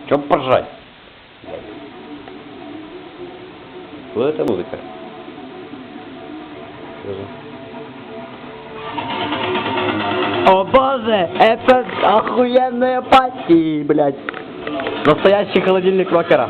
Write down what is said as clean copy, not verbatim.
Чё поржать? Вот это музыка. О боже, это охуенная пати, блядь. Настоящий холодильник рокера.